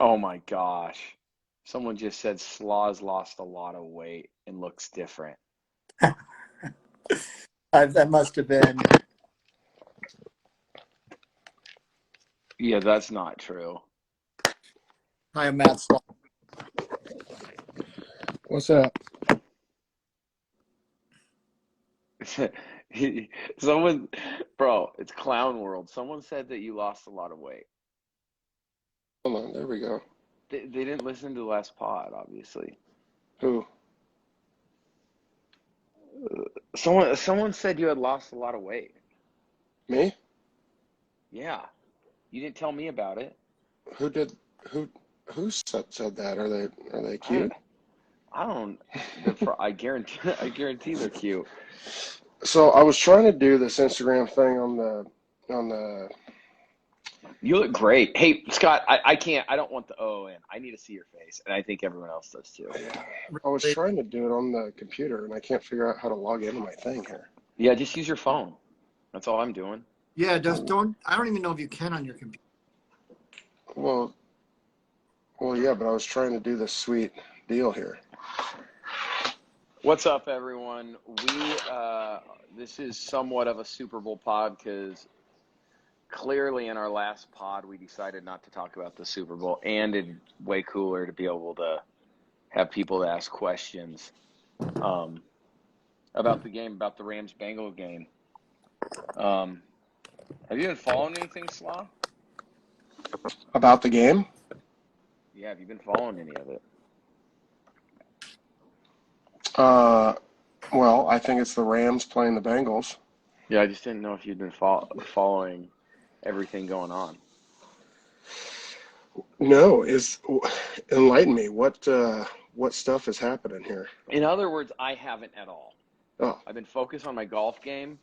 Oh my gosh. Someone just said Slau's lost a lot of weight and looks different. That must have been. Yeah, that's not true. Hi, I'm Matt Slauson. What's up? Someone, bro, it's clown world. Someone said that you lost a lot of weight. Hold on, there we go. They didn't listen to the last pod, obviously. Who? Someone said you had lost a lot of weight. Me? Yeah. You didn't tell me about it. Who did? Who said that? Are they cute? I don't. I guarantee they're cute. So I was trying to do this Instagram thing on the. You look great. Hey, Scott, I can't. I don't want the O in. I need to see your face, and I think everyone else does too. I was trying to do it on the computer, and I can't figure out how to log into my thing here. Yeah, just use your phone. That's all I'm doing. Yeah, don't. I don't even know if you can on your computer. Well, yeah, but I was trying to do this sweet deal here. What's up, everyone? This is somewhat of a Super Bowl pod because clearly in our last pod we decided not to talk about the Super Bowl, and it's way cooler to be able to have people to ask questions about the game, about the Rams-Bengals game. Have you been following anything, Slaw? About the game? Yeah, have you been following any of it? Well, I think it's the Rams playing the Bengals. Yeah, I just didn't know if you'd been following everything going on. No, enlighten me. What stuff is happening here? In other words, I haven't at all. Oh. I've been focused on my golf game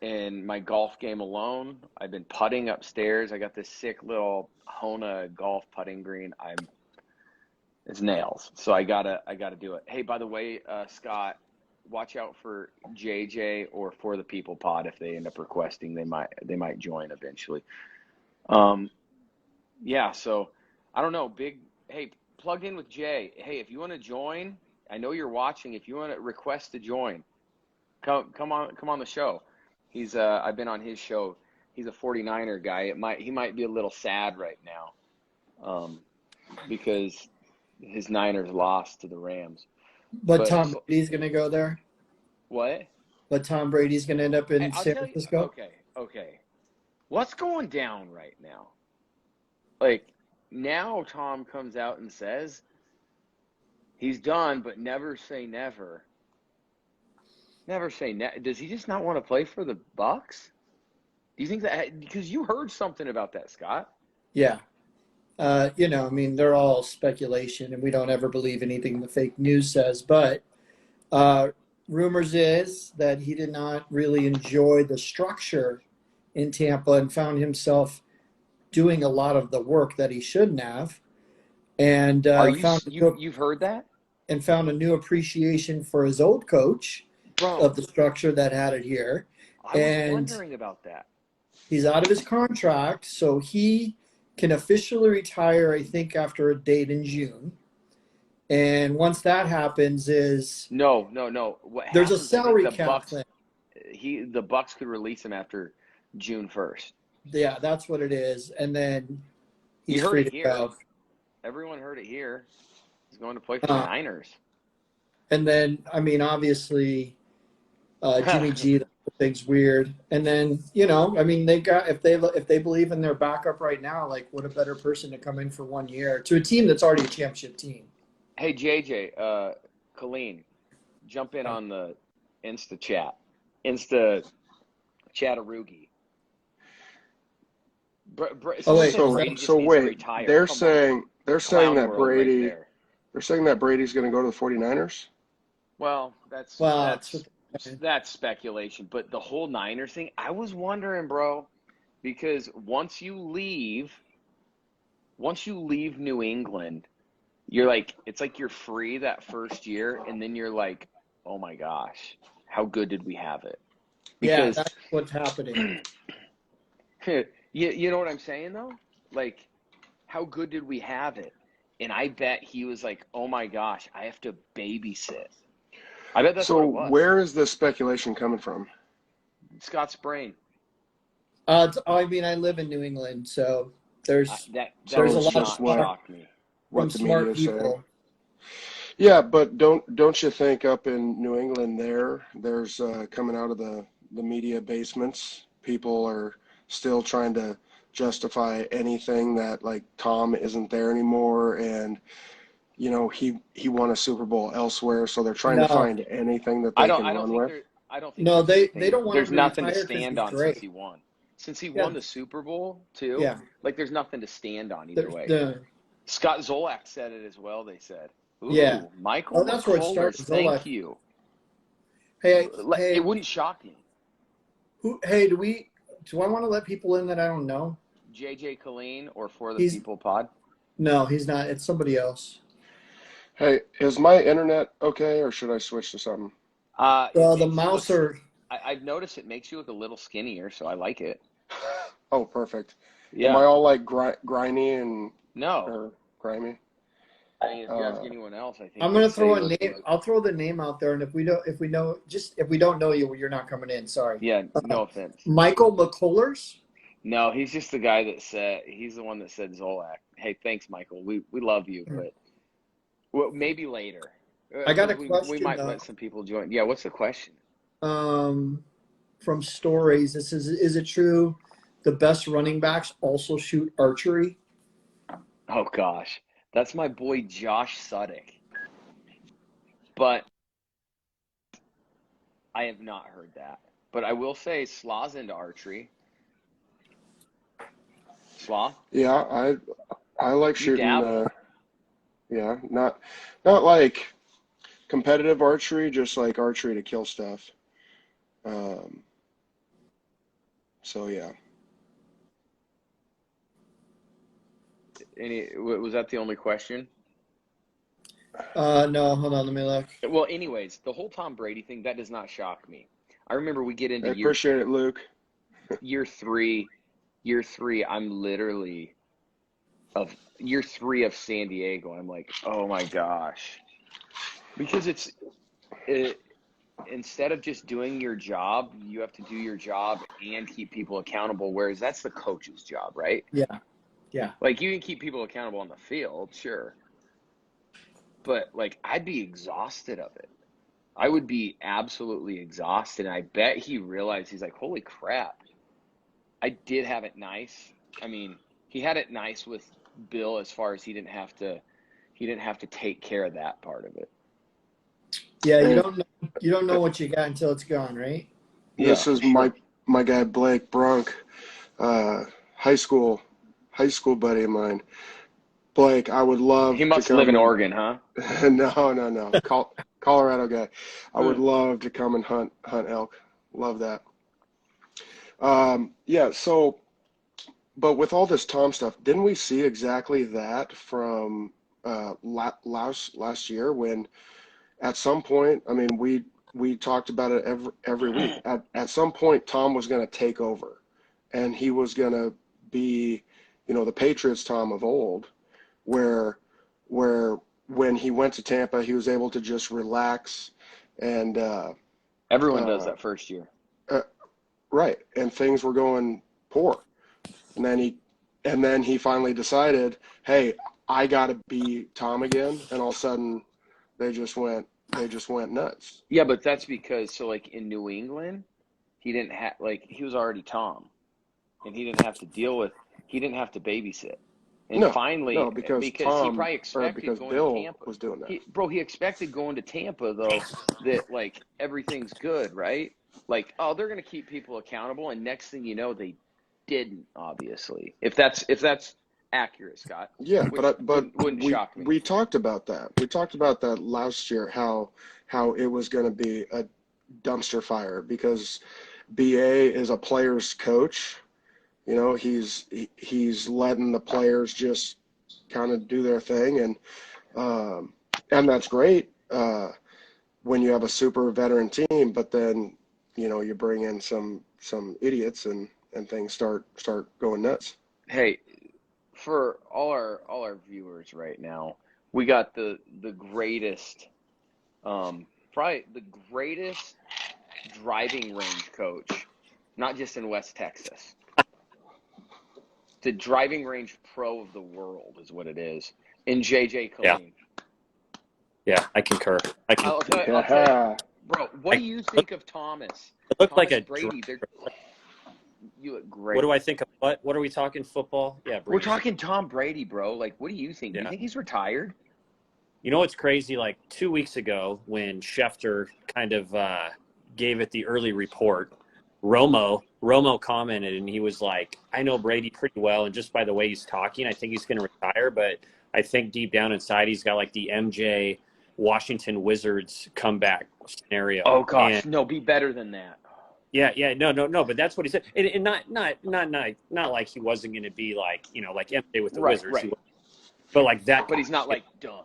and my golf game alone. I've been putting upstairs. I got this sick little Hona golf putting green. It's nails. So I gotta do it. Hey, by the way, Scott, watch out for JJ or For the People pod. If they end up requesting, they might join eventually. Yeah, so I don't know. Hey, plugged in with Jay. Hey, if you want to join, I know you're watching. If you want to request to join, come on the show. I've been on his show. He's a 49er guy. He might be a little sad right now, because his Niners lost to the Rams. But Tom Brady's going to go there? What? But Tom Brady's going to end up in San Francisco? Okay. What's going down right now? Like, now Tom comes out and says he's done, but never say never. Never say never. Does he just not want to play for the Bucs? Do you think that? Because you heard something about that, Scott. Yeah. They're all speculation, and we don't ever believe anything the fake news says. But rumors is that he did not really enjoy the structure in Tampa and found himself doing a lot of the work that he shouldn't have. And you've heard that? And found a new appreciation for his old coach of the structure that had it here. I was wondering about that. He's out of his contract, so he can officially retire, I think, after a date in June. And once that happens No. There's a salary cap thing. The Bucs could release him after June 1st. Yeah, that's what it is. And then he's heard free it to here. go. Everyone heard it here. He's going to play for the Niners. And then, obviously, Jimmy G, the thing's weird. And then, they got if they believe in their backup right now, like, what a better person to come in for 1 year to a team that's already a championship team. Hey, JJ, Killeen, jump in on the Insta Chattaroogie. They're saying that Brady. They're saying that Brady's going to go to the 49ers. Well, that's speculation. But the whole Niners thing, I was wondering, bro, because once you leave New England, you're like, it's like you're free that first year, and then you're like, oh my gosh, how good did we have it? Because, that's what's happening. you know what I'm saying though? Like, how good did we have it? And I bet he was like, oh my gosh, I have to babysit. I bet that's what it was. Where is this speculation coming from? Scott Sprain. I mean, I live in New England, so there's That there's a would lot of not what- shock me. from the smart media is saying. people. Yeah, but don't you think up in New England there's coming out of the media basements, people are still trying to justify anything that like Tom isn't there anymore, and you know he won a Super Bowl elsewhere, so they're trying to No, find anything that they can run with. I don't think no, there's they anything, don't want there's him to nothing to retire because stand he's on since great. he won. Since he Yeah, won the Super Bowl too, yeah. like there's nothing to stand on either There's way. the Scott Zolak said it as well, they said. yeah. Ooh, Michael Oh, that's where it started. McCullers, thank Zolak. you. Hey, It wouldn't shock me. hey, do I want to let people in that I don't know? JJ Killeen or For the He's People pod? No, he's not. It's somebody else. Hey, is my internet okay, or should I switch to something? It Well, the makes you mouse look, are I've noticed it makes you look a little skinnier, so I like it. Oh, perfect. Am Yeah. I all like grimy and No. or grimy? I mean, if you're asking anyone else, I think I'm gonna they'd say throw you a look name. I'll throw the name out there, and if we don't know you, you're not coming in. Sorry. Yeah, no offense. Michael McCullers. No, he's just the guy that said, he's the one that said Zolak. Hey, thanks, Michael. We love you, but well, maybe later. I got a 'Cause we question, might though. let some people join. Yeah, what's the question? From stories. This is it true? The best running backs also shoot archery. Oh gosh, that's my boy Josh Suddick. But I have not heard that. But I will say Slau's into archery. Slaw? Yeah, I like You shooting. dabble. Yeah, not like competitive archery, just like archery to kill stuff. Um, so yeah. Was that the only question? No, hold on, let me look. Well, anyways, the whole Tom Brady thing, that does not shock me. I remember we get I into appreciate it, Luke. year three, I'm literally of year 3 of San Diego. I'm like, oh my gosh, because instead of just doing your job, you have to do your job and keep people accountable. Whereas that's the coach's job, right? Yeah, yeah. Like you can keep people accountable on the field, sure, but like I'd be exhausted of it. I would be absolutely exhausted. And I bet he realized, he's like, holy crap, I did have it nice. I mean, he had it nice with Bill as far as he didn't have to take care of that part of it. Yeah, Hey, you don't know what you got until it's gone, right? this Yeah, is sure. my guy Blake Brunk, high school buddy of mine. Blake, I would love He to must live in come Oregon, huh? and no. Colorado guy. I would love to come and hunt elk. Love that. Yeah, so but with all this Tom stuff, didn't we see exactly that from last year when at some point, I mean, we talked about it every week. At some point, Tom was going to take over, and he was going to be, the Patriots Tom of old, where when he went to Tampa, he was able to just relax and Everyone does that first year. right, and things were going poor, and then he finally decided, hey, I got to be Tom again, and all of a sudden they just went nuts. Yeah, but that's because, so like in New England, he didn't have, like, he was already Tom, and he didn't have to babysit. And finally, No, because he Tom probably or expected because going to Bill Tampa. was doing that. He expected going to Tampa, though, that, like, everything's good, right? Like, oh, they're going to keep people accountable, and next thing you know, they didn't, obviously. If that's accurate, Scott. Yeah, Which but wouldn't shock me. we talked about that. We talked about that last year, how it was going to be a dumpster fire because BA is a player's coach. He's letting the players just kind of do their thing, and that's great when you have a super veteran team. But then you bring in some idiots and things start going nuts. Hey, for all our viewers right now, we got the greatest, probably the greatest driving range coach, not just in West Texas. The driving range pro of the world is what it is. In JJ Killeen. Yeah, I concur. I'll tell you, bro. What do you think of Thomas? It looked Thomas like a Brady. You look great. What do I think of what? What are we talking football? Yeah, We're Breeze. talking Tom Brady, bro. Like, what do you think? Do you Yeah. think he's retired? You know what's crazy? Like 2 weeks ago, when Schefter kind of gave it the early report, Romo commented, and he was like, "I know Brady pretty well, and just by the way he's talking, I think he's going to retire. But I think deep down inside, he's got like the MJ Washington Wizards comeback scenario." Oh gosh, and, no, be better than that. Yeah, no. But that's what he said, and not like he wasn't going to be like like MJ with the Wizards, right. But like that. But he's not like done.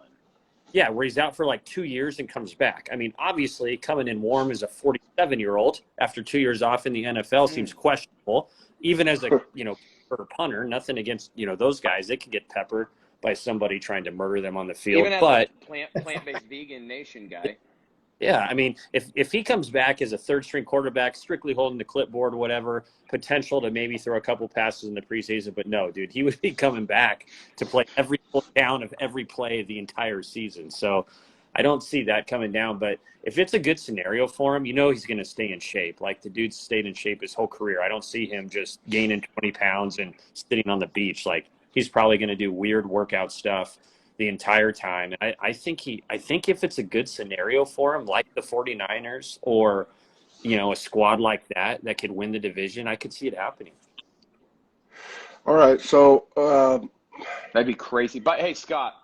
Yeah, where he's out for like 2 years and comes back. I mean, obviously, coming in warm as a 47-year-old after 2 years off in the NFL seems questionable. Even as a for a punter, nothing against those guys. They could get peppered by somebody trying to murder them on the field. Even as but a plant-based vegan nation guy. Yeah, I mean, if he comes back as a third-string quarterback, strictly holding the clipboard, whatever, potential to maybe throw a couple passes in the preseason, but no, dude, he would be coming back to play every down of every play the entire season. So I don't see that coming down. But if it's a good scenario for him, he's going to stay in shape. Like the dude's stayed in shape his whole career. I don't see him just gaining 20 pounds and sitting on the beach. Like he's probably going to do weird workout stuff the entire time. I think if it's a good scenario for him, like the 49ers or, a squad like that could win the division, I could see it happening. All right. So, that'd be crazy. But hey, Scott,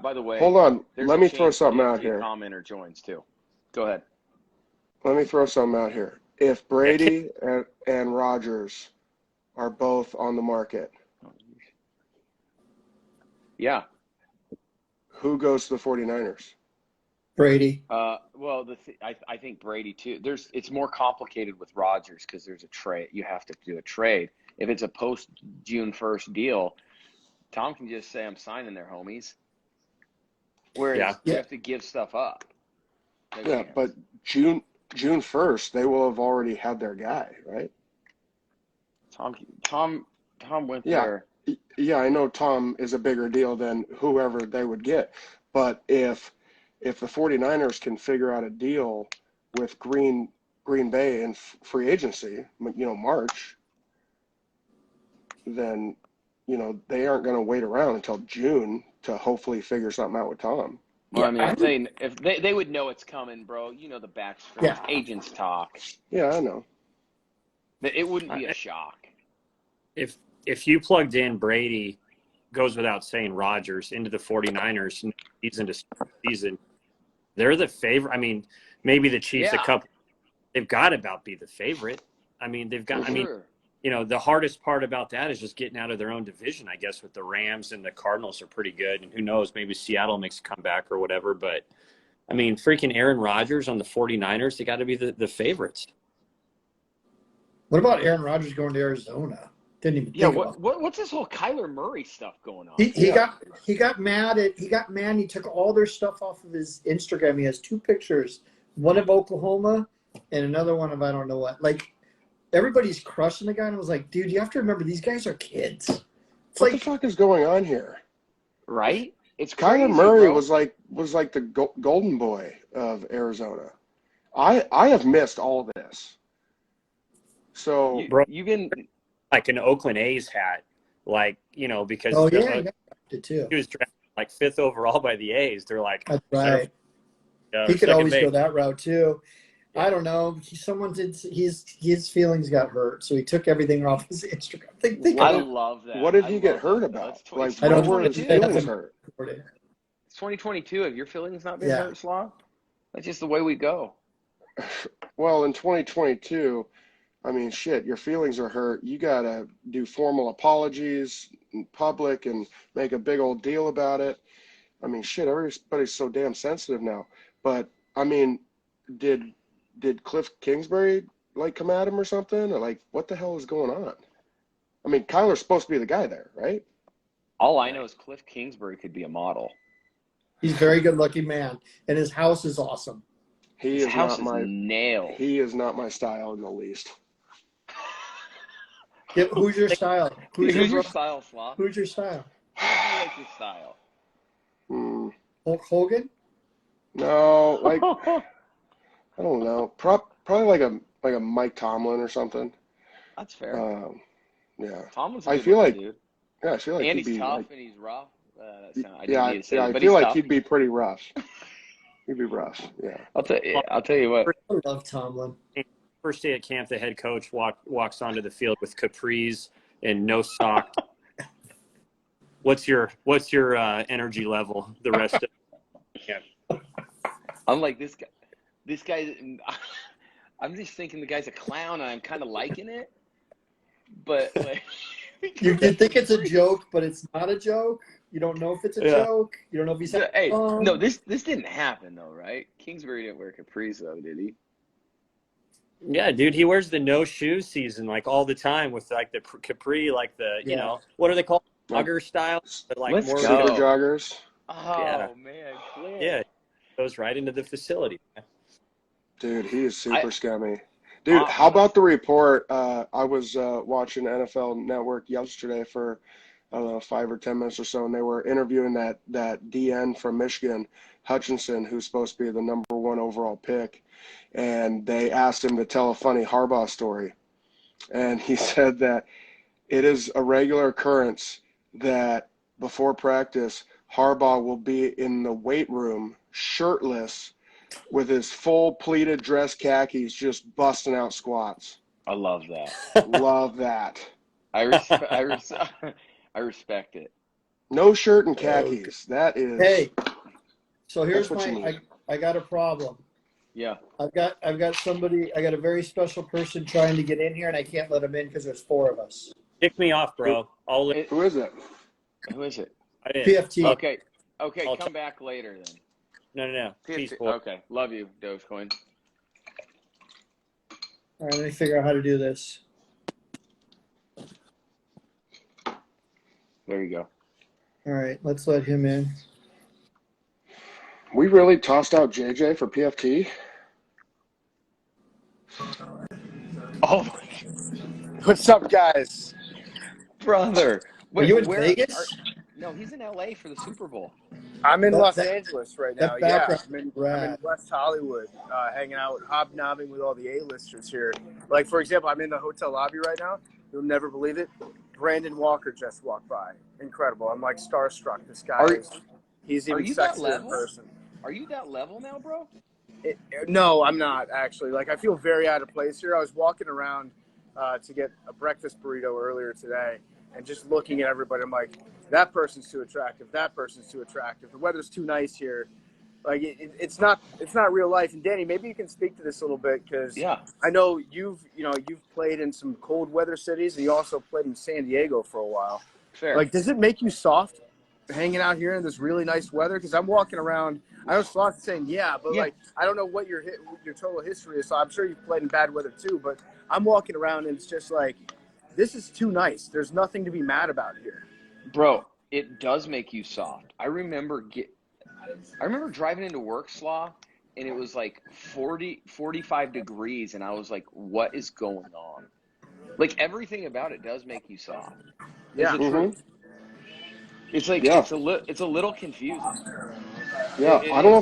by the way, hold on. Let me throw something out PFT here. Commenter joins too. Go ahead. Let me throw something out here. If Brady and Rodgers are both on the market, yeah. Who goes to the 49ers? Brady. Well, I think Brady too. It's more complicated with Rodgers because there's a trade. You have to do a trade. If it's a post June 1st deal, Tom can just say, "I'm signing there, homies." Whereas you have to give stuff up. Yeah, but June 1st, they will have already had their guy, right? Tom went there. Yeah, I know Tom is a bigger deal than whoever they would get. But if the 49ers can figure out a deal with Green Bay in free agency, March, then, they aren't going to wait around until June to hopefully figure something out with Tom. Well, I mean, if they would know it's coming, bro. The backstreet agents talk. Yeah, I know. It wouldn't be a shock. If you plugged in Brady, goes without saying, Rodgers into the 49ers season to season, they're the favorite. I mean, maybe the Chiefs they've got to about be the favorite. I mean, they've got. Sure. The hardest part about that is just getting out of their own division, I guess, with the Rams and the Cardinals are pretty good. And who knows, maybe Seattle makes a comeback or whatever. But, I mean, freaking Aaron Rodgers on the 49ers, they got to be the favorites. What about Aaron Rodgers going to Arizona? Didn't even think about what's this whole Kyler Murray stuff going on? He got mad. He took all their stuff off of his Instagram. He has two pictures, one of Oklahoma and another one of I don't know what. Like everybody's crushing the guy, and I was like, dude, you have to remember these guys are kids. What the fuck is going on here? Right? It's Kyler crazy, Murray bro. was like the golden boy of Arizona. I have missed all this. So you've been like an Oakland A's hat, like because too. He was drafted like 5th overall by the A's. They're like, that's right. He could always go that route too. I don't know. His feelings got hurt, so he took everything off his Instagram. I love that. What did he get hurt about? Like, I don't where were his feelings hurt? It's 2022. Have your feelings not been hurt, Slaw? That's just the way we go. Well, in 2022, I mean, shit, your feelings are hurt. You got to do formal apologies in public and make a big old deal about it. I mean, shit, everybody's so damn sensitive now. But, I mean, did Cliff Kingsbury, come at him or something? Or, what the hell is going on? I mean, Kyler's supposed to be the guy there, right? All I know is Cliff Kingsbury could be a model. He's a very good-looking man, and his house is awesome. His house is nailed. He is not my style in the least. Yeah, who's your style? Who's your style, Slaw? Who's your style? Who do you like your style? Hulk Hogan? No, like I don't know. Probably like a Mike Tomlin or something. That's fair. Yeah. Tomlin's I feel like dude. Yeah, I feel like and he'd he's be tough like, and he's rough. I feel like he'd be pretty rough. He'd be rough. Yeah. I'll tell you what. I love Tomlin. First day at camp, the head coach walks onto the field with capris and no sock. What's your energy level the rest of camp? I'm like this guy. I'm just thinking the guy's a clown, and I'm kind of liking it. But like, you think it's a joke, but it's not a joke. You don't know if it's a joke. You don't know if he's hey, no, this didn't happen though, right? Kingsbury didn't wear capris though, did he? Yeah, dude, he wears the no shoes season like all the time with like the capri, like the you know what are they called, jogger style? But like Let's more go. Super joggers. Oh man, Clint. Yeah, goes right into the facility. Dude, he is super scummy. Dude, how about the report? I was watching NFL Network yesterday for, I don't know, 5 or 10 minutes or so, and they were interviewing that DN from Michigan, Hutchinson, who's supposed to be the #1 overall pick. And they asked him to tell a funny Harbaugh story. And he said that it is a regular occurrence that before practice, Harbaugh will be in the weight room shirtless with his full pleated dress khakis just busting out squats. I love that. Love that. I respect it. No shirt and khakis. That is. Hey, so here's what you need. I got a problem. Yeah. I've got somebody. I got a very special person trying to get in here, and I can't let him in because there's 4 of us. Kick me off, bro. Who is it? Who is it? PFT. Okay, come back later then. No. Peace, boy. Okay, love you, Dogecoin. All right, let me figure out how to do this. There you go. All right, let's let him in. We really tossed out JJ for PFT? Oh, What's up, guys? brother. Are you in Vegas? No, he's in LA for the Super Bowl. I'm in Los Angeles right now. Yeah, I'm in Rad. West Hollywood, hanging out, hobnobbing with all the A-listers here. Like, for example, I'm in the hotel lobby right now. You'll never believe it. Brandon Walker just walked by. Incredible. I'm like starstruck. This guy he's even sexier in person. Are you that level now, bro? No, I'm not, actually. Like, I feel very out of place here. I was walking around to get a breakfast burrito earlier today, and just looking at everybody, I'm like, that person's too attractive. That person's too attractive. The weather's too nice here. Like, it's not real life. And Danny, maybe you can speak to this a little bit, because I know you've played in some cold weather cities, and you also played in San Diego for a while. Fair. Like, does it make you soft hanging out here in this really nice weather? Because I'm walking around. I know Slauson saying like, I don't know what your total history is, so I'm sure you've played in bad weather too. But I'm walking around, and it's just like, this is too nice. There's nothing to be mad about here. Bro, it does make you soft. I remember driving into work, Slaw, and it was like 45 degrees, and I was like, what is going on? Like, everything about it does make you soft. Yeah. It's like it's a little confusing. Yeah, I don't know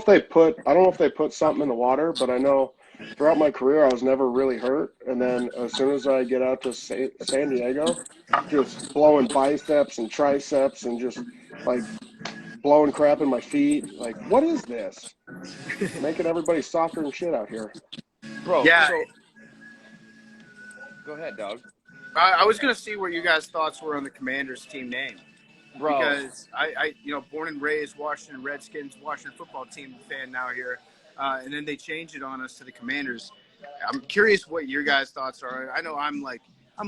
if they put something in the water, but I know throughout my career I was never really hurt. And then as soon as I get out to San Diego, just blowing biceps and triceps and just like blowing crap in my feet. Like, what is this? Making everybody softer and shit out here. Bro, yeah. So, go ahead, dog. I was gonna see what you guys' thoughts were on the Commanders team name. Bro. Because I born and raised Washington Redskins, Washington football team fan now here, and then they changed it on us to the Commanders. I'm curious what your guys' thoughts are. I know I'm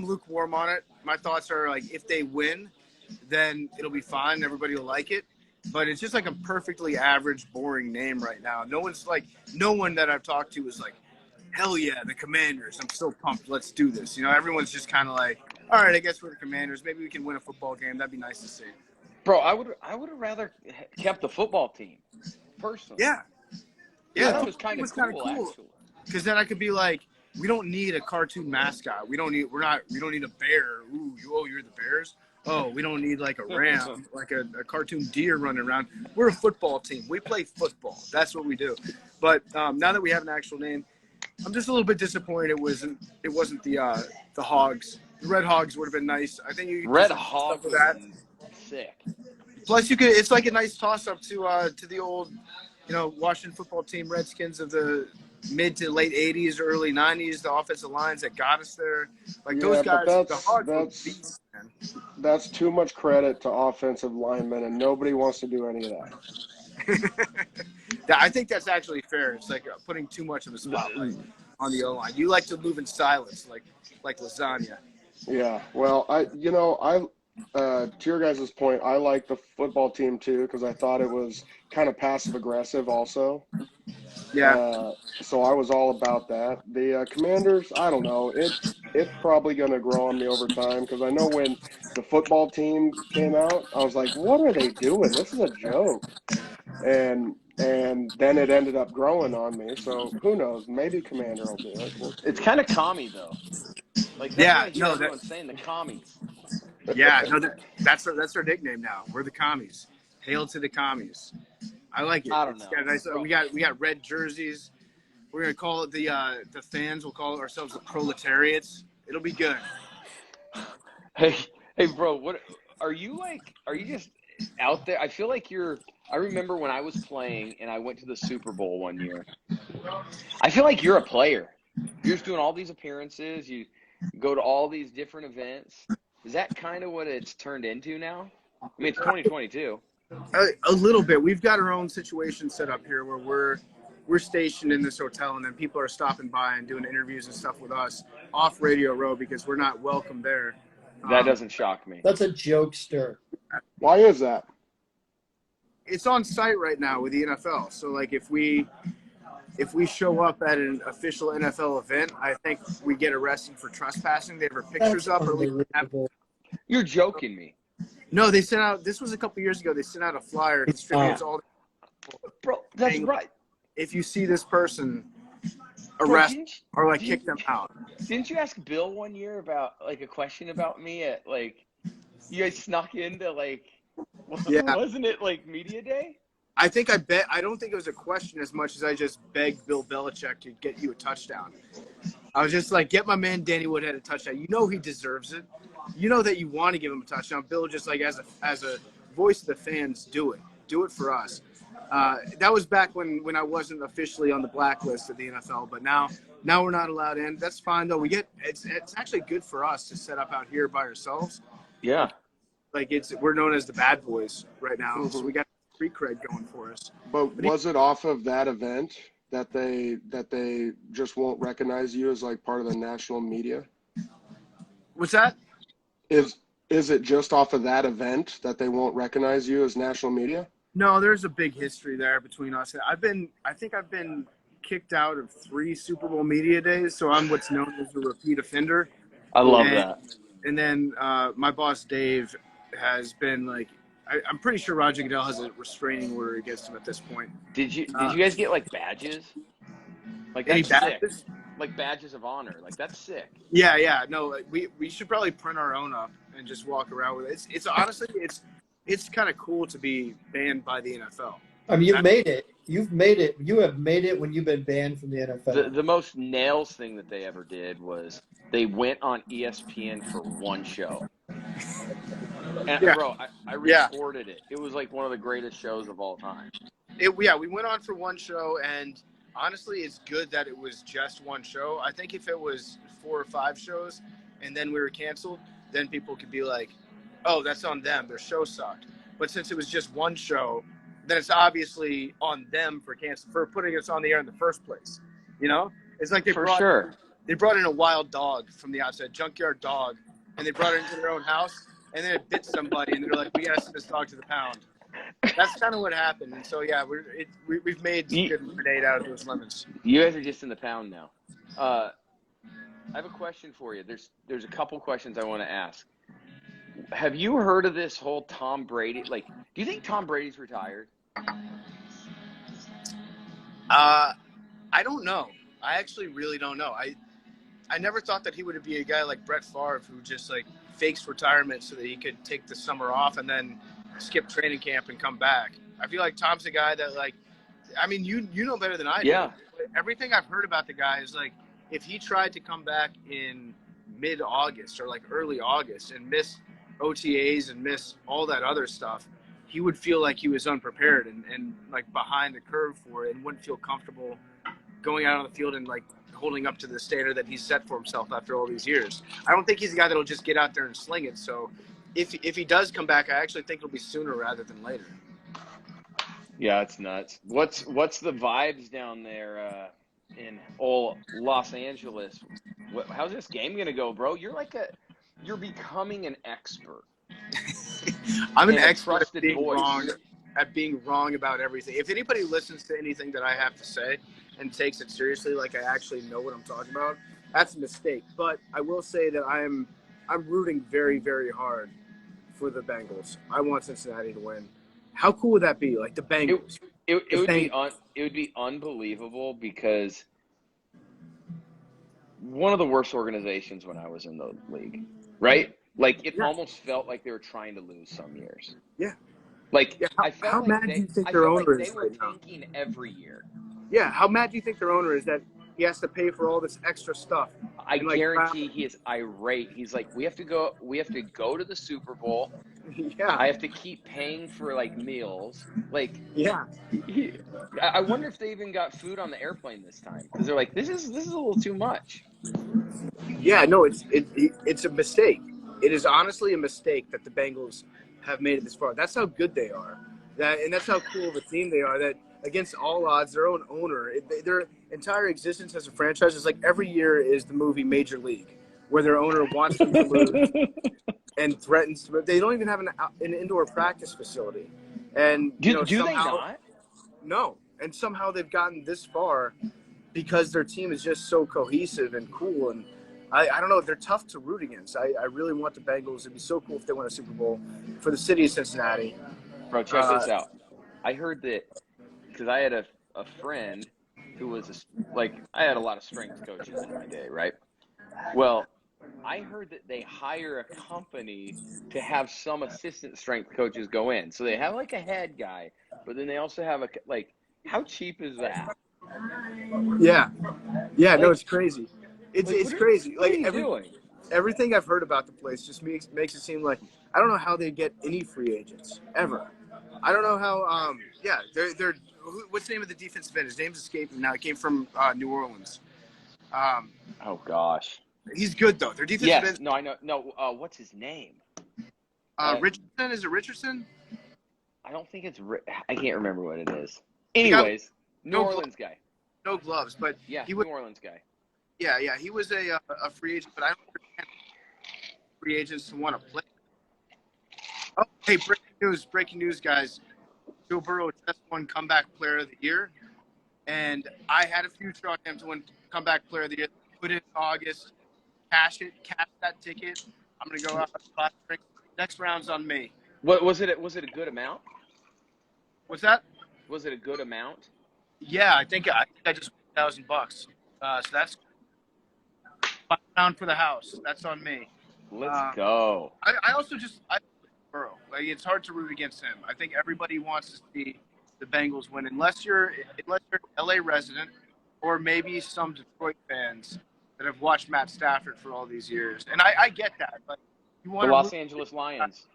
lukewarm on it. My thoughts are like, if they win, then it'll be fine. Everybody will like it. But it's just like a perfectly average, boring name right now. No one that I've talked to is like, hell yeah, the Commanders. I'm so pumped. Let's do this. Everyone's just kind of like, all right, I guess we're the Commanders. Maybe we can win a football game. That'd be nice to see. Bro, I would have rather kept the football team, personally. Yeah. I Yeah, thought the it was kind of kinda cool, actually. Because then I could be like, we don't need a cartoon mascot. We don't need a bear. Ooh, you're the Bears? Oh, we don't need like a ram, like a cartoon deer running around. We're a football team. We play football. That's what we do. But now that we have an actual name, I'm just a little bit disappointed it wasn't the Hogs. The Red Hogs would have been nice. I think you could do Red some Hog stuff with would have that. been sick. Plus, it's like a nice toss up to the old, Washington football team Redskins of the mid to late '80s, early '90s. The offensive lines that got us there, like those Yeah, but guys. The Hogs were that's beasts, man. that's too much credit to offensive linemen, and nobody wants to do any of that. I think that's actually fair. It's like putting too much of a spotlight on the O line. You like to move in silence, like lasagna. Yeah, well, to your guys' point, I like the football team too because I thought it was kind of passive aggressive also. Yeah, So I was all about that. The Commanders, I don't know. It's probably going to grow on me over time because I know when the football team came out, I was like, what are they doing? This is a joke. And then it ended up growing on me. So who knows? Maybe Commander will do it. We'll It's see. kind of commie, though. Like, that's what yeah, I hear no, everyone saying, the commies. that's our nickname now. We're the commies. Hail to the commies. I like it. I don't It's know. got nice. Bro. We got red jerseys. We're gonna call it the fans. We'll call ourselves the proletariats. It'll be good. Hey, bro, what are you like? Are you just out there? I feel like I remember when I was playing and I went to the Super Bowl one year. I feel like you're a player. You're just doing all these appearances. You go to all these different events. Is that kind of what it's turned into now? I mean, it's 2022. A little bit. We've got our own situation set up here where we're stationed in this hotel, and then people are stopping by and doing interviews and stuff with us off Radio Row because we're not welcome there. That doesn't shock me. That's a jokester. Why is that? It's on site right now with the NFL. So like if we show up at an official NFL event, I think we get arrested for trespassing. They have our pictures That's up, or we have. unbelievable. You're joking me. No, they sent out. This was a couple years ago. They sent out a flyer distributed to all. Bro, that's right. If you see this person, Bro, arrest or like kick them out. Didn't you ask Bill one year about like a question about me at like you guys snuck into like Yeah. wasn't it like media day? I don't think it was a question as much as I just begged Bill Belichick to get you a touchdown. I was just like, get my man Danny Woodhead a touchdown. You know he deserves it. You know that you want to give him a touchdown. Bill just like as a voice of the fans, do it for us. That was back when I wasn't officially on the blacklist of the NFL, but now we're not allowed in. That's fine though. It's actually good for us to set up out here by ourselves. Yeah. Like we're known as the bad boys right now, Mm-hmm. so we got street cred going for us. But was it off of that event that they just won't recognize you as like part of the national media? What's that? Is it just off of that event that they won't recognize you as national media? No, there's a big history there between us. I think I've been kicked out of 3 Super Bowl media days, so I'm what's known as a repeat offender. I love that. And then my boss Dave has been like, I'm pretty sure Roger Goodell has a restraining order against him at this point. Did you guys get like badges? Like Any that's sick. badges? Like badges of honor. Like that's sick. Yeah. No, like, we should probably print our own up and just walk around with it. It's honestly it's kind of cool to be banned by the NFL. I mean, you've made it. You've made it. You have made it when you've been banned from the NFL. The most nails thing that they ever did was they went on ESPN for one show. And Yeah. bro, I recorded it. It was like one of the greatest shows of all time. We went on for one show, and honestly, it's good that it was just one show. I think if it was 4 or 5 shows and then we were canceled, then people could be like, oh, that's on them. Their show sucked. But since it was just one show, then it's obviously on them for putting us on the air in the first place. You know? It's like they brought in a wild dog from the outside, junkyard dog, and they brought it into their own house, and then it bit somebody, and they're like, we got to send this dog to the pound. That's kind of what happened. And so, yeah, we've made some good lemonade out of those lemons. You guys are just in the pound now. I have a question for you. There's a couple questions I want to ask. Have you heard of this whole Tom Brady? Like, do you think Tom Brady's retired? I don't know. I actually really don't know. I never thought that he would be a guy like Brett Favre who just like fakes retirement so that he could take the summer off and then skip training camp and come back. I feel like Tom's a guy that like, I mean, you know better than I do. Yeah. Everything I've heard about the guy is like, if he tried to come back in mid-August or like early August and miss OTAs and miss all that other stuff, he would feel like he was unprepared and like behind the curve for it and wouldn't feel comfortable going out on the field and like holding up to the standard that he's set for himself after all these years. I don't think he's a guy that'll just get out there and sling it. So if he does come back, I actually think it'll be sooner rather than later. Yeah, it's nuts. What's the vibes down there in old Los Angeles? How's this game gonna go, bro? You're becoming an expert. I'm an And a expert at trusted being voice. wrong about everything. If anybody listens to anything that I have to say and takes it seriously, like I actually know what I'm talking about, that's a mistake. But I will say that I'm rooting very, very hard for the Bengals. I want Cincinnati to win. How cool would that be? Like the Bengals. It would be unbelievable because one of the worst organizations when I was in the league, right? Like it almost felt like they were trying to lose some years. Yeah. Like Yeah, I felt how like mad do you think their owner is they were right now? tanking every year. Yeah, how mad do you think their owner is that he has to pay for all this extra stuff? I And, like, guarantee he is irate. He's like, we have to go to the Super Bowl. Yeah. I have to keep paying for like meals. Like Yeah. I wonder if they even got food on the airplane this time because they're like, this is a little too much. Yeah, no, it's a mistake. It is honestly a mistake that the Bengals have made it this far. That's how good they are. And that's how cool of a team they are. That against all odds, their own owner, their entire existence as a franchise is like every year is the movie Major League, where their owner wants them to lose and threatens to. They don't even have an indoor practice facility. And Do somehow, they not? No, and somehow they've gotten this far because their team is just so cohesive and cool. And I don't know, they're tough to root against. I really want the Bengals. It'd be so cool if they won a Super Bowl for the city of Cincinnati. Bro, check this out. I heard that because I had a friend who was I had a lot of strength coaches in my day, right? Well, I heard that they hire a company to have some assistant strength coaches go in. So they have like a head guy, but then they also have how cheap is that? Yeah. No, it's crazy. It's crazy. What are you doing? Everything I've heard about the place just makes it seem like I don't know how they get any free agents ever. I don't know how. They're what's the name of the defensive end? His name's escaping now. He came from New Orleans. Oh gosh. He's good though. Their defensive end. No, I know. No, what's his name? Richardson. Is it Richardson? I don't think it's. I can't remember what it is. Anyways, New Orleans guy. No gloves, but yeah, he was, New Orleans guy. Yeah. He was a free agent, but I don't understand free agents to want to play. Oh, hey, breaking news, guys. Joe Burrow just won Comeback Player of the Year, and I had a future on him to win Comeback Player of the Year. Put it in August, cash that ticket. I'm gonna go out last ring. Next round's on me. What was it? Was it a good amount? What's that? Was it a good amount? Yeah, I think I just won $1,000. So that's £5 for the house. That's on me. Let's go. I also I Burrow. Like it's hard to root against him. I think everybody wants to see the Bengals win, unless you're an LA resident or maybe some Detroit fans that have watched Matt Stafford for all these years. And I get that, but you want the Los Angeles Lions.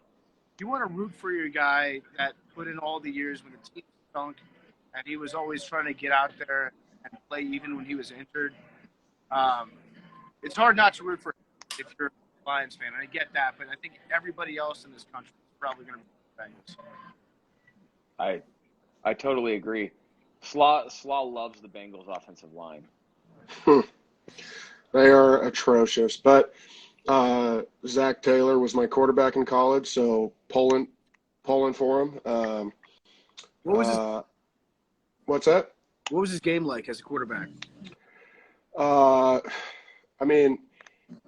You want to root for your guy that put in all the years when the team stunk, and he was always trying to get out there and play even when he was injured. It's hard not to root for him if you're a Lions fan, and I get that, but I think everybody else in this country is probably going to be the Bengals. I totally agree. Slaw loves the Bengals offensive line. They are atrocious, but Zach Taylor was my quarterback in college, so pulling for him. What's that? What was his game like as a quarterback? I mean,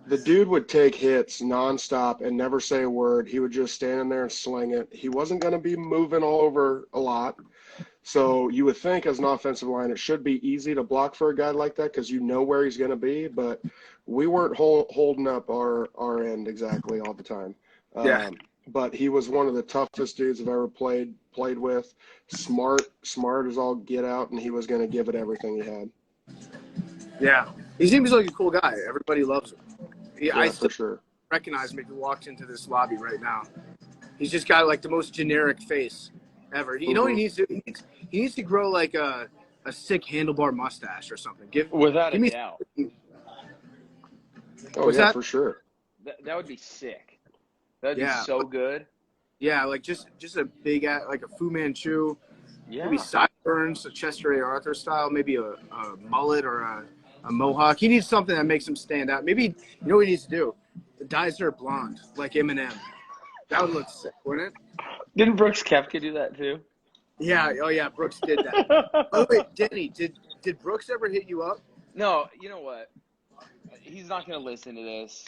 The dude would take hits nonstop and never say a word. He would just stand in there and sling it. He wasn't going to be moving all over a lot. So you would think as an offensive line, it should be easy to block for a guy like that because you know where he's going to be. But we weren't holding up our end exactly all the time. Yeah. But he was one of the toughest dudes I've ever played with. Smart as all get out, and he was going to give it everything he had. Yeah. He seems like a cool guy. Everybody loves him. Yeah, I for still sure. recognize him if he walked into this lobby right now. He's just got like the most generic face ever. You know what he needs to do? He needs to grow like a sick handlebar mustache or something. Without a give me doubt. Oh, What's yeah, that? for sure. That would be sick. That'd be Yeah. so good. Yeah, like just a big like a Fu Manchu, Yeah. maybe sideburns, a Chester A. Arthur style, maybe a mullet or a mohawk. He needs something that makes him stand out. Maybe you know what he needs to do? Dyes her blonde like Eminem. That would look sick, wouldn't it? Didn't Brooks Koepka do that too? Yeah. Oh yeah, Brooks did that. Oh wait, Danny, did Brooks ever hit you up? No, you know what? He's not going to listen to this,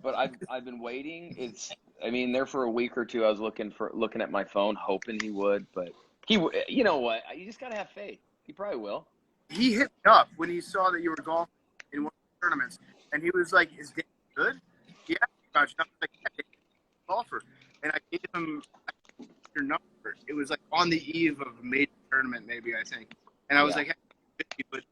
but I've been waiting. There for a week or two. I was looking at my phone, hoping he would, but you know what? You just got to have faith. He probably will. He hit me up when he saw that you were golfing in one of the tournaments, and he was like, "Is Danny good?" He asked me about you. I was like, "Yeah, Danny's a golfer," and I gave him your number. It was like on the eve of a major tournament, maybe I think, and I was like, "Hey, it would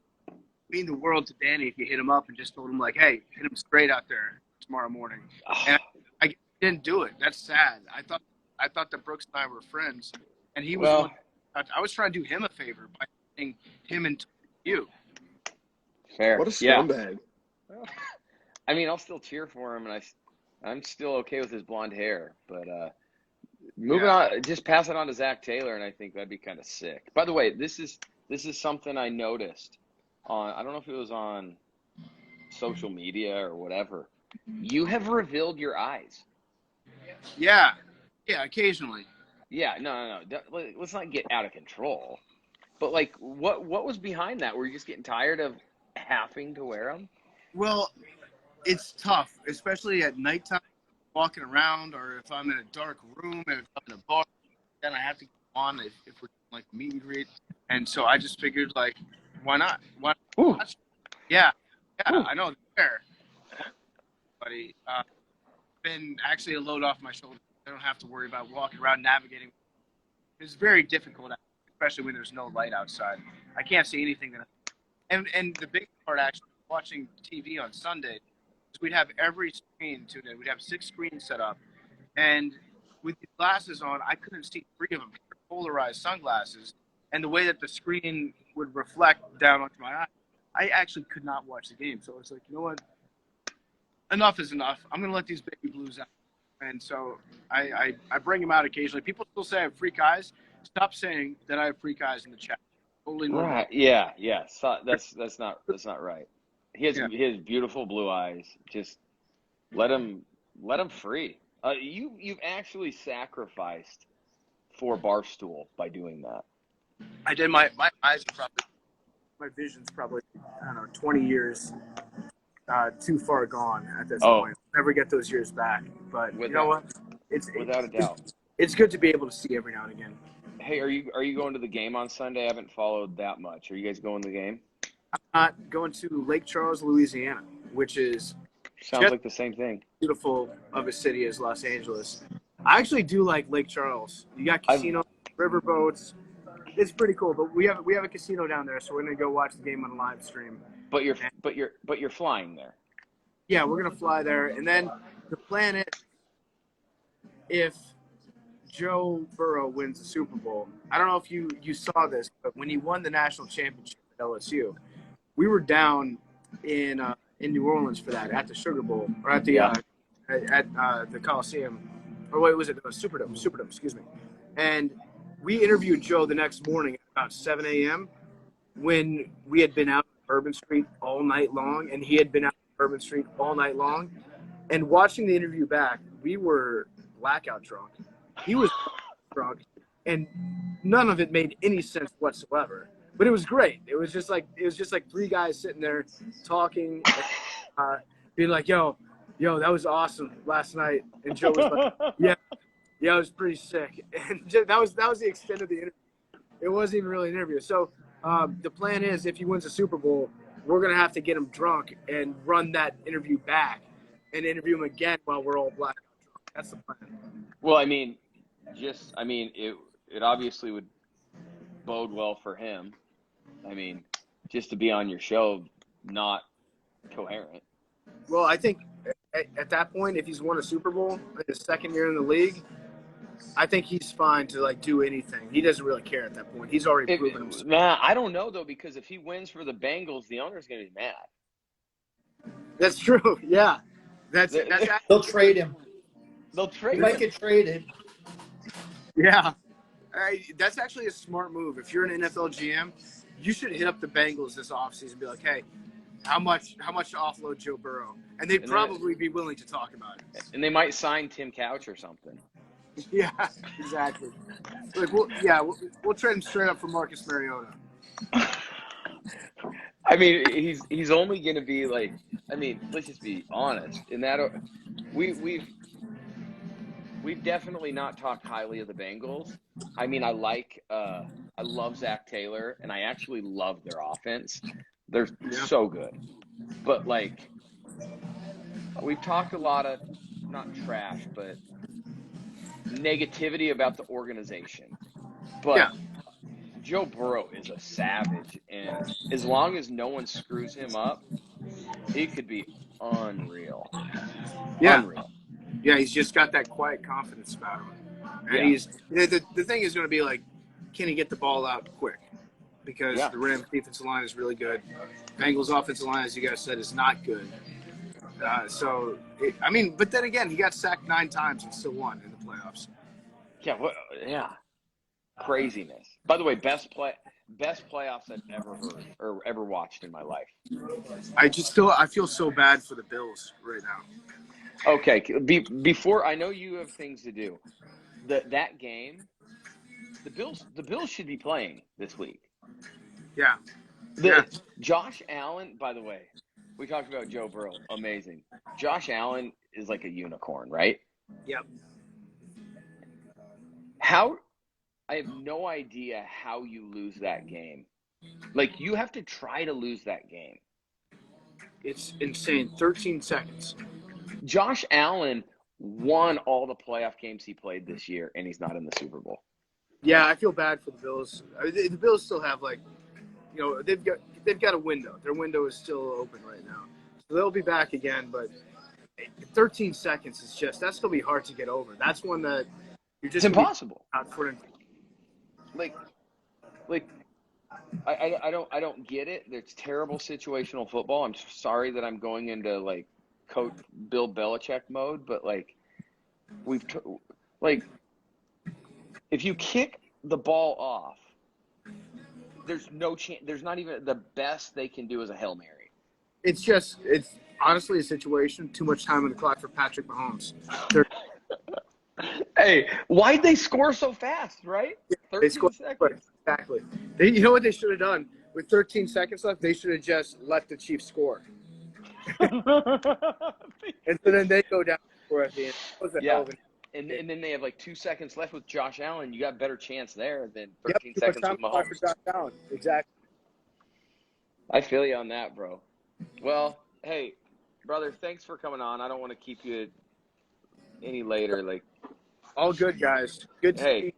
mean the world to Danny if you hit him up and just told him like, hey, hit him straight out there tomorrow morning." And I didn't do it. That's sad. I thought that Brooks and I were friends, and he was. I was trying to do him a favor by putting him and you. Fair. What a scumbag. Yeah. I'll still cheer for him, and I'm still okay with his blonde hair. But moving on, just pass it on to Zach Taylor, and I think that'd be kind of sick. By the way, this is something I noticed on. I don't know if it was on social media or whatever. You have revealed your eyes. Yeah, occasionally. Yeah, no. Let's not get out of control. But like, what was behind that? Were you just getting tired of having to wear them? Well, it's tough, especially at nighttime, walking around, or if I'm in a dark room, if I'm in a bar, then I have to get on if we're doing like meet and greet. And so I just figured, like, why not? Why not? Yeah, Ooh. I know. There, buddy. Been actually a load off my shoulders. I don't have to worry about walking around navigating. It's very difficult, especially when there's no light outside. I can't see anything. And the big part, actually, watching TV on Sunday, is we'd have every screen tuned in. We'd have 6 screens set up. And with these glasses on, I couldn't see 3 of them. They're polarized sunglasses. And the way that the screen would reflect down onto my eye, I actually could not watch the game. So I was like, you know what? Enough is enough. I'm going to let these baby blues out. And so I bring them out occasionally. People still say I have freak eyes. Stop saying that I have freak eyes in the chat. Totally normal. Right. Yeah. So that's not right. He has beautiful blue eyes. Just let him free. You've actually sacrificed for Barstool by doing that. I did. My eyes are probably, my vision's probably, I don't know, 20 years too far gone at this point. I'll never get those years back. But you know what? It's without a doubt. It's good to be able to see every now and again. Hey, are you going to the game on Sunday? I haven't followed that much. Are you guys going to the game? I'm going to Lake Charles, Louisiana, which is sounds like the same thing. Beautiful of a city as Los Angeles. I actually do like Lake Charles. You got casinos, riverboats. It's pretty cool. But we have a casino down there, so we're gonna go watch the game on a live stream. But you're flying there. Yeah, we're gonna fly there, and then the plan is, if Joe Burrow wins the Super Bowl, I don't know if you saw this, but when he won the national championship at LSU, we were down in New Orleans for that, at the Sugar Bowl, or at the the Coliseum, or wait, was it the Superdome? Excuse me. And we interviewed Joe the next morning at about 7 a.m. when we had been out on Bourbon Street all night long, and he had been out on Bourbon Street all night long. And watching the interview back, we were blackout drunk. He was drunk, and none of it made any sense whatsoever. But it was great. It was just like 3 guys sitting there talking. being like, yo, that was awesome last night. And Joe was like, yeah, it was pretty sick. And that was the extent of the interview. It wasn't even really an interview. So the plan is, if he wins a Super Bowl, we're going to have to get him drunk and run that interview back and interview him again while we're all blackout drunk. That's the plan. Well, I mean, it obviously would bode well for him. I mean, just to be on your show, not coherent. Well, I think at that point, if he's won a Super Bowl in his second year in the league, I think he's fine to like do anything. He doesn't really care at that point. He's already proven himself. Nah, I don't know though, because if he wins for the Bengals, the owner's going to be mad. That's true. Yeah, that's They'll trade him. They'll trade He him. might get traded. yeah. That's actually a smart move. If you're an NFL GM, you should hit up the Bengals this offseason and be like, hey, how much to offload Joe Burrow? And they'd probably be willing to talk about it. And they might sign Tim Couch or something. Yeah, exactly. Like, we'll trade him straight up for Marcus Mariota. I mean, he's only going to be like. I mean, let's just be honest. In that, we've definitely not talked highly of the Bengals. I mean, I love Zach Taylor, and I actually love their offense. They're so good. But like, we've talked a lot of not trash, but negativity about the organization. But Joe Burrow is a savage, and as long as no one screws him up, he could be unreal. Yeah. Unreal. Yeah, he's just got that quiet confidence about him. And the thing is going to be like, can he get the ball out quick? Because the Rams defensive line is really good. Bengals offensive line, as you guys said, is not good. But then again, he got sacked 9 times and still won in the playoffs. Yeah. Craziness. By the way, best playoffs I've ever heard or ever watched in my life. I feel so bad for the Bills right now. Okay, before I know you have things to do. That game, the Bills should be playing this week. Yeah. Josh Allen, by the way, we talked about Joe Burrow. Amazing. Josh Allen is like a unicorn, right? Yep. I have no idea how you lose that game. Like, you have to try to lose that game. It's insane. 13 seconds. Josh Allen won all the playoff games he played this year, and he's not in the Super Bowl. Yeah, I feel bad for the Bills. The Bills still have they've got a window. Their window is still open right now, so they'll be back again. But 13 seconds is that's gonna be hard to get over. That's one that you're just it's impossible. Like, I don't get it. It's terrible situational football. I'm sorry that I'm going into like Coach Bill Belichick mode, but like if you kick the ball off, there's no chance. There's not even the best they can do is a Hail Mary. It's honestly a situation. Too much time on the clock for Patrick Mahomes. Hey, why'd they score so fast, right? 13 seconds. Exactly. You know what they should have done? With 13 seconds left, they should have just let the Chiefs score. And so then they go down for at the end. And then they have like 2 seconds left with Josh Allen. You got a better chance there than 13 seconds with Mahomes. Down. Exactly. I feel you on that, bro. Well, hey, brother, thanks for coming on. I don't want to keep you any later. Like, all good, guys. Good to see you.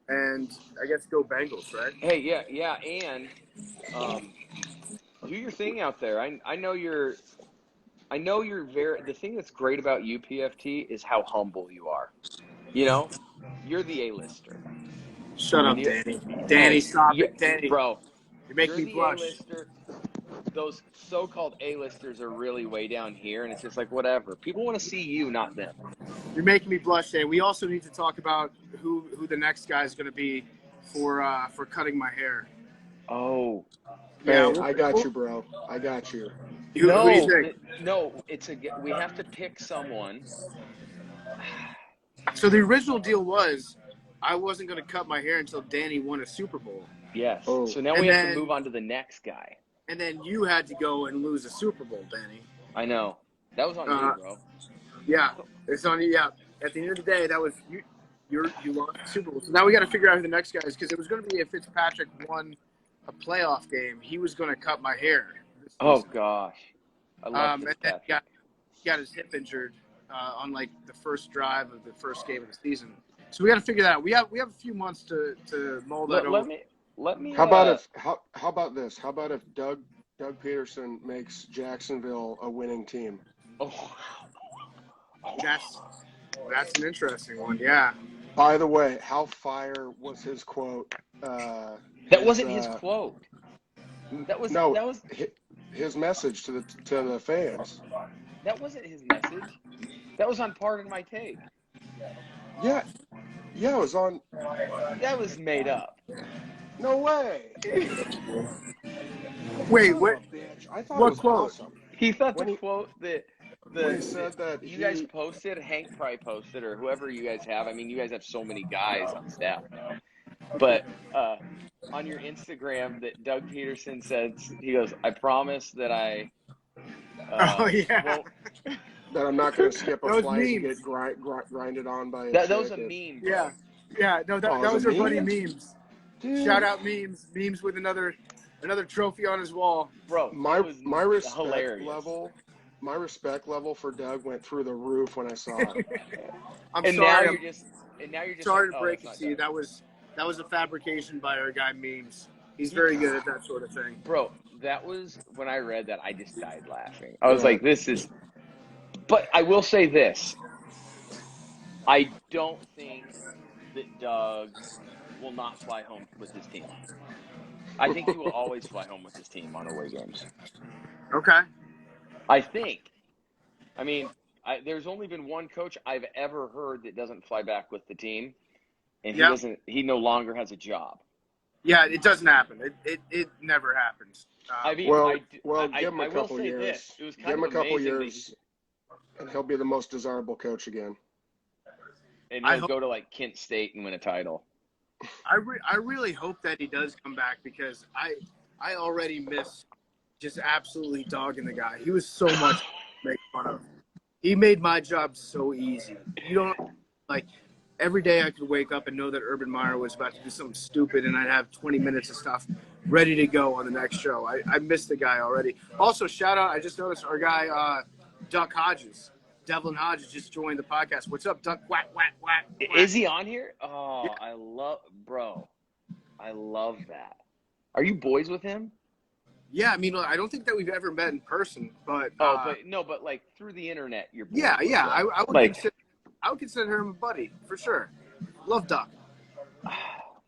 And I guess go Bengals, right? Hey, yeah, and do your thing out there. I know you're the thing that's great about you, PFT, is how humble you are. You know, you're the A-lister. Shut up, Danny. Danny, stop it, Danny. Bro, you're making me blush. A-lister. Those so-called A-listers are really way down here, and it's just like, whatever. People want to see you, not them. You're making me blush, Danny. We also need to talk about who the next guy is going to be for cutting my hair. Oh. Yeah, I got you, bro. I got you. What do you think? We have to pick someone. So the original deal was I wasn't going to cut my hair until Danny won a Super Bowl. Yes. Oh. So now we have to move on to the next guy. And then you had to go and lose a Super Bowl, Danny. I know. That was on me, bro. Yeah, it's on you. Yeah, at the end of the day, that was you. You lost the Super Bowl. So now we got to figure out who the next guy is, because it was going to be if Fitzpatrick won a playoff game, he was going to cut my hair. Oh gosh, I love And then Fitzpatrick. he got his hip injured on like the first drive of the first game of the season. So we got to figure that out. We have a few months to mull that over. Let me. How about this? How about if Doug Peterson makes Jacksonville a winning team? Oh. That's an interesting one. Yeah. By the way, how fire was his quote? That wasn't his quote. That was his message to the fans. That wasn't his message. That was on Pardon My Take. Yeah, it was on. That was made up. No way. Wait, what? I thought what it was quote? awesome. He thought the quote that when he said that you guys posted, Hank probably posted, or whoever you guys have. I mean, you guys have so many guys on staff now. But on your Instagram, that Doug Peterson said, he goes, "I promise that I won't." That I'm not going to skip a Those flight and memes. get grinded on by a That chick. was a meme, bro. Yeah. No, that was our buddy Memes. Dude. Shout out Memes with another trophy on his wall. Bro, my respect hilarious. level for Doug went through the roof when I saw it. I'm and sorry. Now you're just sorry like, to break it to you. That was a fabrication by our guy Memes. He's very good at that sort of thing. Bro, that was when I read that, I just died laughing. I was like, this is. But I will say this. I don't think that Doug will not fly home with his team. I think he will always fly home with his team on away games. Okay. I think. I mean, there's only been one coach I've ever heard that doesn't fly back with the team, and he no longer has a job. Yeah, it doesn't happen. It never happens. Give him a couple years. It was kind give him of a couple amazing years, and he'll be the most desirable coach again. And he'll go to like Kent State and win a title. I really hope that he does come back, because I already miss just absolutely dogging the guy. He was so much to make fun of. He made my job so easy. You don't like every day I could wake up and know that Urban Meyer was about to do something stupid, and I'd have 20 minutes of stuff ready to go on the next show. I miss the guy already. Also, shout out, I just noticed our guy Duck Hodges. Devlin Hodges just joined the podcast. What's up, Duck? Whack, whack, whack, whack. Is he on here? Oh, yeah. I love that. Are you boys with him? Yeah, I mean, I don't think that we've ever met in person, but but like through the internet, you're boys. Yeah. I would consider him a buddy for sure. Love Duck.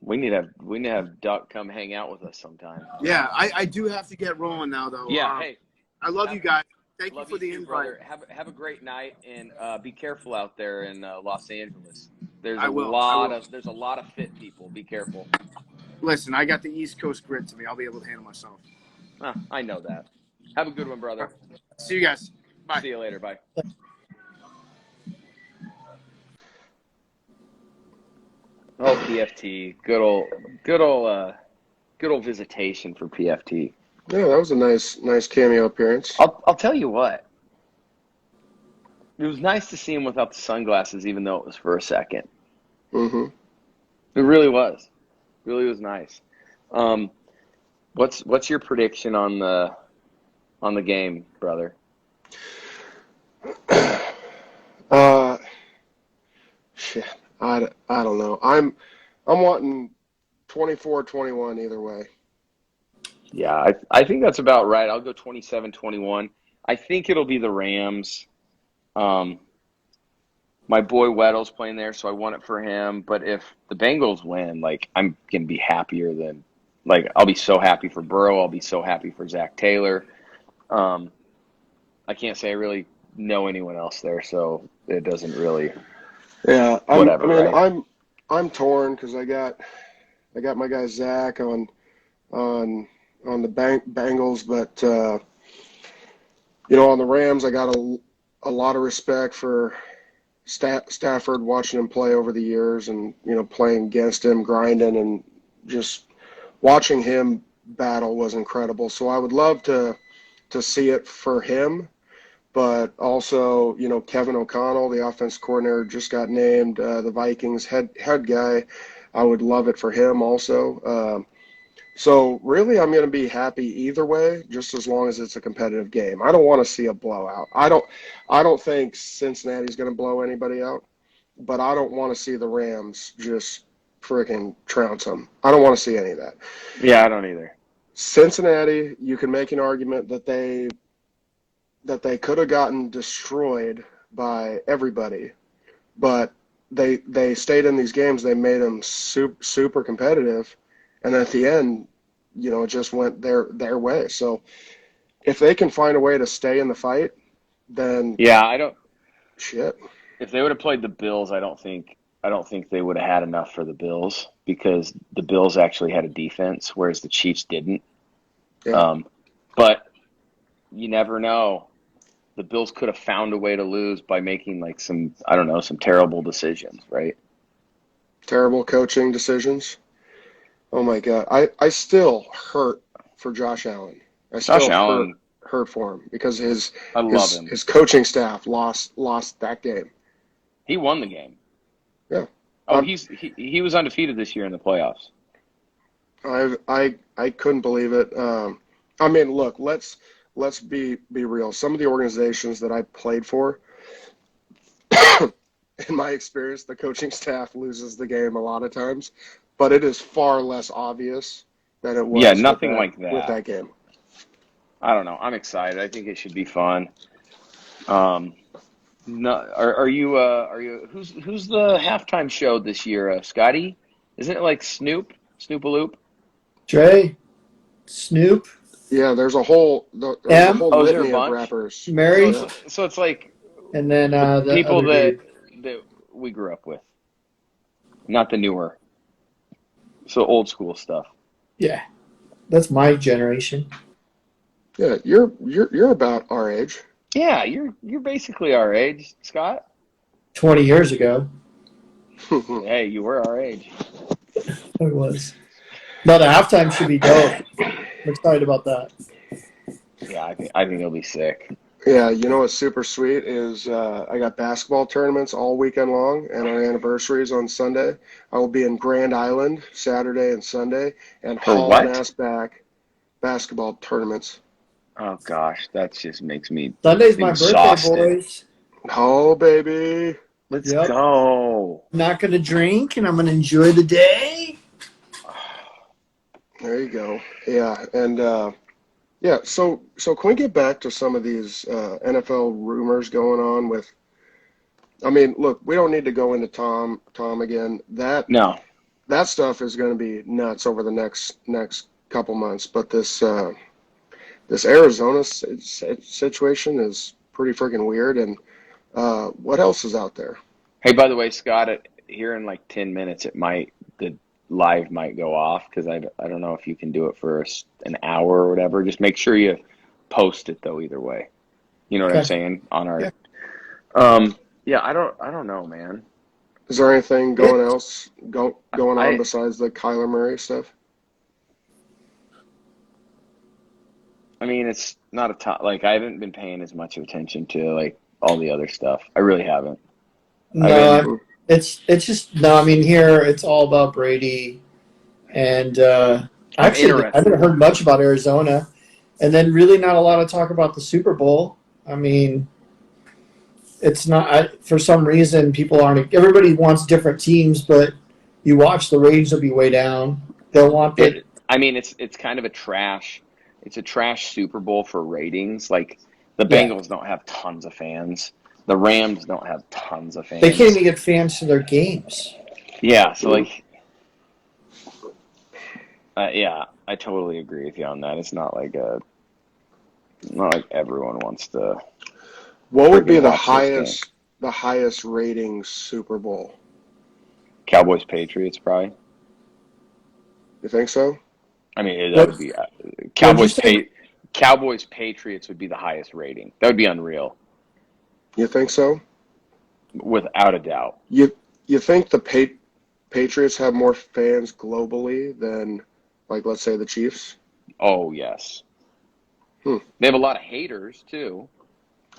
We need to have Duck come hang out with us sometime. Yeah, I do have to get rolling now, though. Yeah, hey, I love you guys. Thank you for the invite. Brother. Have a great night, and be careful out there in Los Angeles. There's a lot of fit people. Be careful. Listen, I got the East Coast grit to me. I'll be able to handle myself. I know that. Have a good one, brother. See you guys. Bye. See you later. Bye. Oh, PFT. Good old visitation for PFT. Yeah, that was a nice cameo appearance. I'll tell you what. It was nice to see him without the sunglasses, even though it was for a second. Mm-hmm. It really was. Really was nice. What's your prediction on the game, brother? Shit. I don't know. I'm wanting 24-21 either way. Yeah, I think that's about right. I'll go 27-21. I think it'll be the Rams. My boy Weddle's playing there, so I want it for him. But if the Bengals win, like, I'm going to be happier than – like, I'll be so happy for Burrow. I'll be so happy for Zach Taylor. I can't say I really know anyone else there, so it doesn't really – yeah, whatever, right? I'm torn because I got my guy Zach on the Bengals, but on the Rams, I got a lot of respect for Stafford, watching him play over the years, and playing against him, grinding, and just watching him battle was incredible. So I would love to see it for him, but also, Kevin O'Connell, the offense coordinator, just got named the Vikings head guy. I would love it for him also. So really, I'm going to be happy either way, just as long as it's a competitive game. I don't want to see a blowout. I don't think Cincinnati's going to blow anybody out, but I don't want to see the Rams just freaking trounce them. I don't want to see any of that. Yeah, I don't either. Cincinnati, you can make an argument that they could have gotten destroyed by everybody, but they stayed in these games. They made them super competitive, and at the end, it just went their way. So if they can find a way to stay in the fight, then Yeah, I don't. shit. If they would have played the Bills, I don't think they would have had enough for the Bills, because the Bills actually had a defense, whereas the Chiefs didn't. Yeah. But you never know. The Bills could have found a way to lose by making some terrible decisions, right? Terrible coaching decisions. Oh my God. I still hurt for Josh Allen. I still Josh Allen, hurt for him because I love him. his coaching staff lost that game. He won the game. Yeah. Oh, he was undefeated this year in the playoffs. I couldn't believe it. I mean, look, let's be real. Some of the organizations that I played for, in my experience, the coaching staff loses the game a lot of times, but it is far less obvious than it was. Yeah, nothing like that with that game. I don't know. I'm excited. I think it should be fun. No, are you who's the halftime show this year? Scotty? Isn't it like Snoop-a-loop? Dre, Snoop, Yeah, there's a whole M? Is there a litany of bunch? rappers. Mary, Oh, yeah. So it's like and then the people other dude. that we grew up with, not the newer. So old school stuff. Yeah, that's my generation. Yeah, you're about our age. Yeah, you're basically our age, Scott. 20 years ago, Hey, you were our age. I was. No, the halftime should be dope. I'm excited about that. Yeah, I think it'll be sick. Yeah, what's super sweet is I got basketball tournaments all weekend long, and our anniversary is on Sunday. I will be in Grand Island Saturday and Sunday, and For hauling what? ass back basketball tournaments. Oh gosh, that just makes me Sunday's my exhausted. birthday, boys. Oh, baby. Let's Yep. go. I'm not going to drink, and I'm going to enjoy the day. There you go. Yeah, and yeah. So can we get back to some of these NFL rumors going on with? I mean, look, we don't need to go into Tom again. No. That stuff is going to be nuts over the next couple months. But this Arizona situation is pretty freaking weird. And what else is out there? Hey, by the way, Scott, here in like 10 minutes, the live might go off, because I don't know if you can do it for an hour or whatever. Just make sure you post it though, either way. You know what I'm saying? On our, yeah, I don't know, man. Is there anything going on besides the Kyler Murray stuff? I mean, it's not a ton. Like, I haven't been paying as much attention to like all the other stuff. I really haven't. No, it's just no. I mean, here it's all about Brady, and actually, I haven't heard much about Arizona, and then really not a lot of talk about the Super Bowl. I mean, it's not for some reason people aren't. Everybody wants different teams, but you watch the ratings will be way down. They'll want it. I mean, it's kind of a trash. It's a trash Super Bowl for ratings. Like, the Bengals don't have tons of fans. The Rams don't have tons of fans. They can't even get fans to their games. Yeah, so like, yeah, I totally agree with you on that. It's not like everyone wants to. What would be the highest rating Super Bowl? Cowboys Patriots, probably. You think so? I mean, that would be Cowboys Patriots would be the highest rating. That would be unreal. You think so? Without a doubt. You think the Patriots have more fans globally than, like, let's say the Chiefs? Oh, yes. They have a lot of haters, too.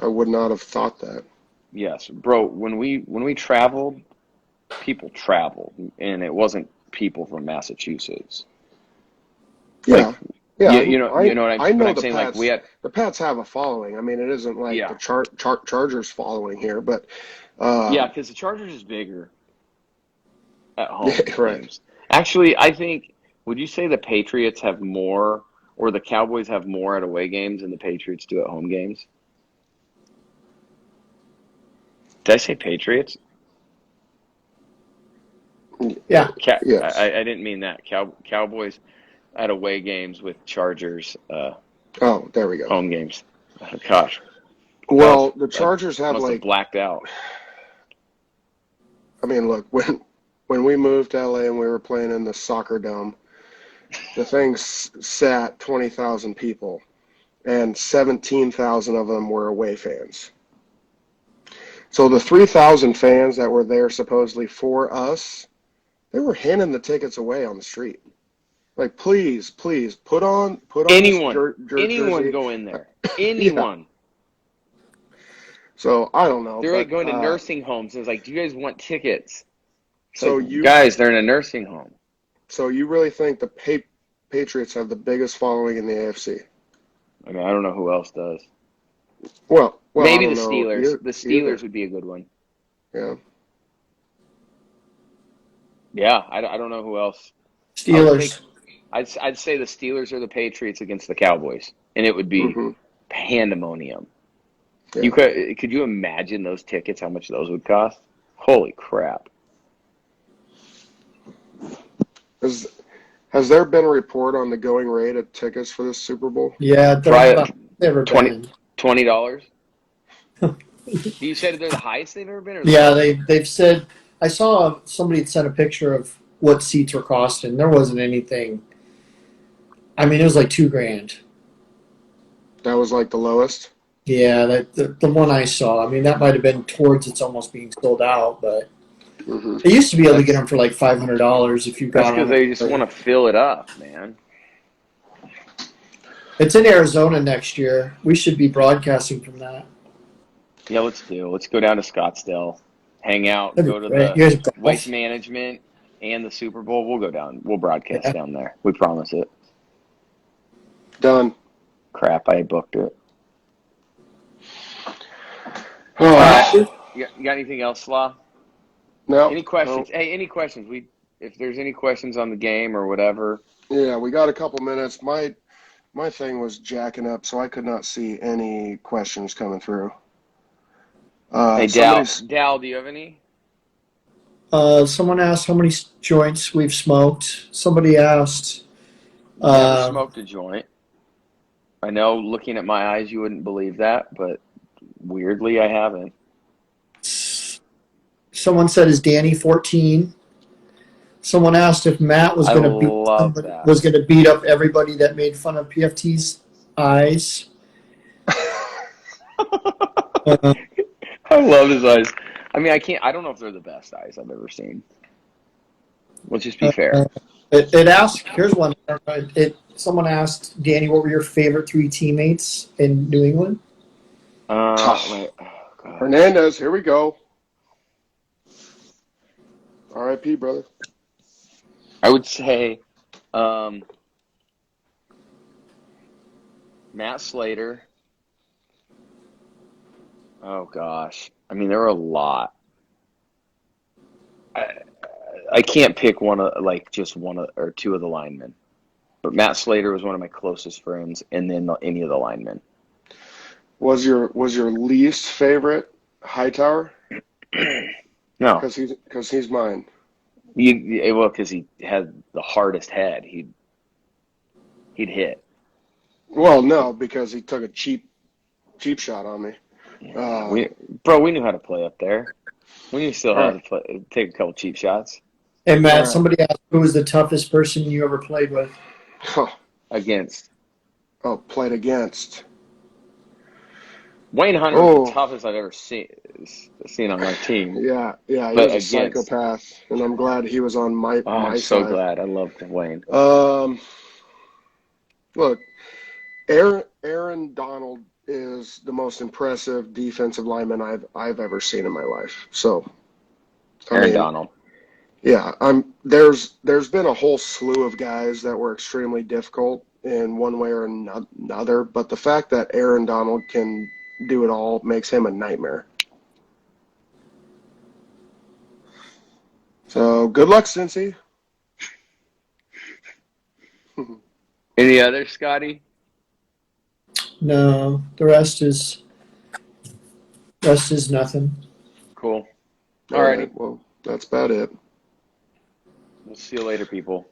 I would not have thought that. Yes, bro. When we traveled, people traveled, and it wasn't people from Massachusetts. Yeah, Like, yeah. you know what I but know I'm saying, like, we had, the Pats have a following. I mean, it isn't like yeah, the Chargers following here, but yeah, because the Chargers is bigger at yeah, home right. games. Actually, I think, would you say the Patriots have more, or the Cowboys have more at away games than the Patriots do at home games? Did I say Patriots? Yeah. Yes. I didn't mean that. Cowboys at away games with Chargers Oh, there we go. home games. Gosh, Well, the Chargers I have must have like. blacked out. I mean, look, when we moved to LA and we were playing in the soccer dome, the thing sat 20,000 people, and 17,000 of them were away fans. So the 3,000 fans that were there supposedly for us, they were handing the tickets away on the street. Like, please, please, put on this Anyone jersey. go in there. Yeah. Anyone. So I don't know, They're like but going to nursing homes. It's like, do you guys want tickets? It's so like, guys, they're in a nursing home. you really think the Patriots have the biggest following in the AFC? I mean, I don't know who else does. Well, I Maybe the don't know Steelers. The Steelers either. would be a good one. Yeah. Yeah, I don't know who else. I would take. Steelers. I'd say the Steelers or the Patriots against the Cowboys, and it would be Mm-hmm. pandemonium. Yeah. You could you imagine those tickets? How much those would cost? Holy crap! Has there been a report on the going rate of tickets for this Super Bowl? Yeah, they're Probably never been. $20. You said they're the highest they've ever been, or the Yeah, lowest? they've said. I saw somebody had sent a picture of what seats were costing. There wasn't anything. I mean, it was like $2,000. That was like the lowest. Yeah, the one I saw. I mean, that might have been towards it's almost being sold out, but Mm-hmm. they used to be able to get them for like $500 if you That's got because on they it. just want to fill it up, man. It's in Arizona next year. We should be broadcasting from that. Yeah, let's go down to Scottsdale, hang out, That'd go be to great. the You guys golf? Waste Management and the Super Bowl. We'll go down. We'll broadcast Yeah. down there. We promise it. Done. Crap, I booked it. Oh, All right. You got anything else, Slaw? no. Any questions? Hey, any questions? If there's any questions on the game or whatever. Yeah, we got a couple minutes. My thing was jacking up, so I could not see any questions coming through. Hey, Dal, do you have any? Someone asked how many joints we've smoked. Somebody asked. Never smoked a joint. I know, looking at my eyes, you wouldn't believe that, but weirdly, I haven't. Someone said, "Is Danny 14?" Someone asked if Matt was I going to love that. beat up everybody that made fun of PFT's eyes. I love his eyes. I mean, I don't know if they're the best eyes I've ever seen. Let's just be fair. It asked. Here's one. Someone asked Danny, "What were your favorite 3 teammates in New England?" God. Hernandez, here we go. R.I.P., brother. I would say Matt Slater. Oh gosh, I mean there were a lot. I can't pick just one or two of the linemen, but Matt Slater was one of my closest friends, and then any of the linemen. Was your least favorite Hightower? No, because he's mine. Because he had the hardest head. He'd hit. Well, no, because he took a cheap shot on me. We knew how to play up there. We knew still how to take a couple cheap shots. Hey Matt, somebody asked who was the toughest person you ever played with? Against. Oh, played against. Wayne Hunter was the toughest I've ever seen on my team. Yeah, he was a psychopath, and I'm glad he was on my side. I'm so glad. I loved Wayne. Look, Aaron Donald is the most impressive defensive lineman I've ever seen in my life. So, Aaron Donald. Yeah, there's been a whole slew of guys that were extremely difficult in one way or another, but the fact that Aaron Donald can do it all makes him a nightmare. So good luck, Cincy. Any other, Scotty? No, the rest is nothing. Cool. All Alrighty. right, well, that's about it. We'll see you later, people.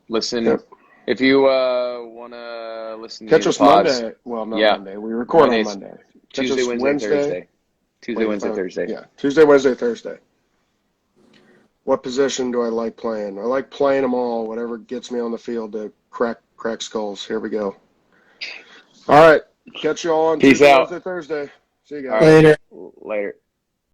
Listen, Yep. if you want to listen Catch to us the pods, Monday. Well, not yeah. Monday. We record Mondays, on Monday. Catch Tuesday, us Wednesday, Thursday. Tuesday, Wednesday, Thursday. Yeah, Tuesday, Wednesday, Thursday. What position do I like playing? I like playing them all. Whatever gets me on the field to crack skulls. Here we go. All right. Catch you all on Peace Tuesday, out. Wednesday, Thursday. See you guys. All right. Later. Later.